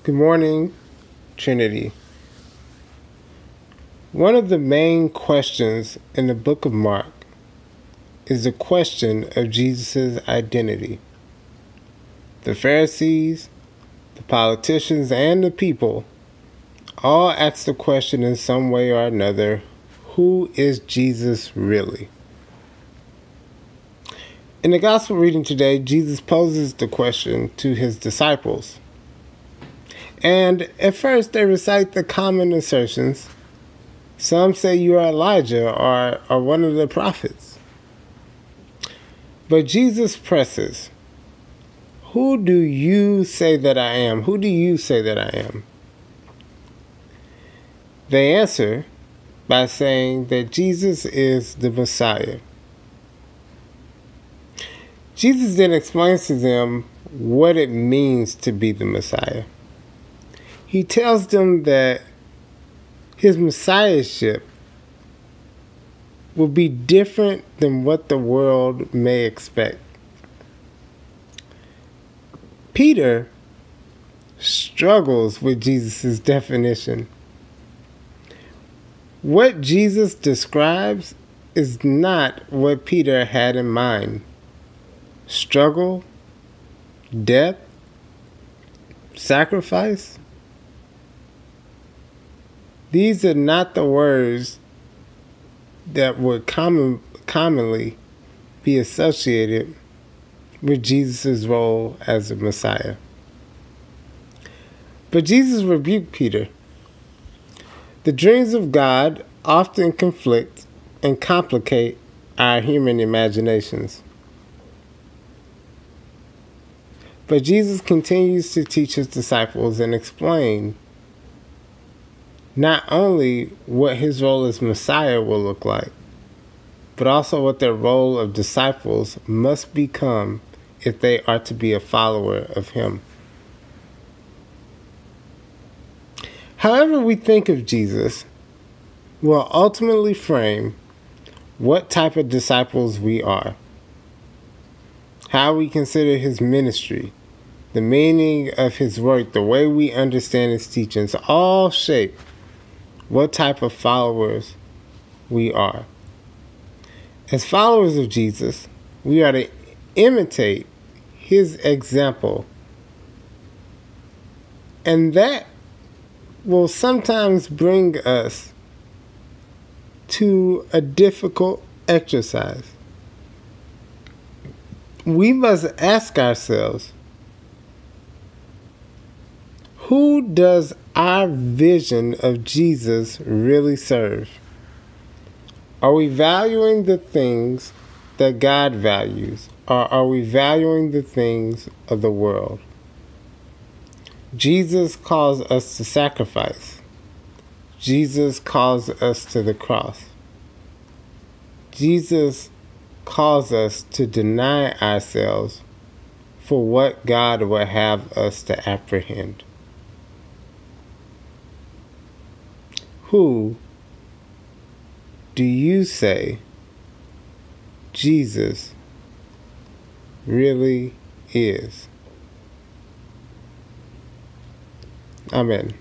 Good morning, Trinity. One of the main questions in the book of Mark is the question of Jesus' identity. The Pharisees, the politicians, and the people all ask the question in some way or another, who is Jesus really? In the gospel reading today, Jesus poses the question to his disciples. And at first they recite the common assertions. Some say you are Elijah or one of the prophets. But Jesus presses, who do you say that I am? Who do you say that I am? They answer by saying that Jesus is the Messiah. Jesus then explains to them what it means to be the Messiah. He tells them that his messiahship will be different than what the world may expect. Peter struggles with Jesus' definition. What Jesus describes is not what Peter had in mind. Struggle, death, sacrifice. These are not the words that would commonly be associated with Jesus' role as a Messiah. But Jesus rebuked Peter. The dreams of God often conflict and complicate our human imaginations. But Jesus continues to teach his disciples and explain not only what his role as Messiah will look like, but also what their role of disciples must become if they are to be a follower of him. However we think of Jesus will ultimately frame what type of disciples we are, how we consider his ministry, the meaning of his work, the way we understand his teachings, all shape what type of followers we are. As followers of Jesus, we are to imitate his example. And that will sometimes bring us to a difficult exercise. We must ask ourselves, who does our vision of Jesus really serve? Are we valuing the things that God values, or are we valuing the things of the world? Jesus calls us to sacrifice. Jesus calls us to the cross. Jesus calls us to deny ourselves for what God would have us to apprehend. Who do you say Jesus really is? Amen.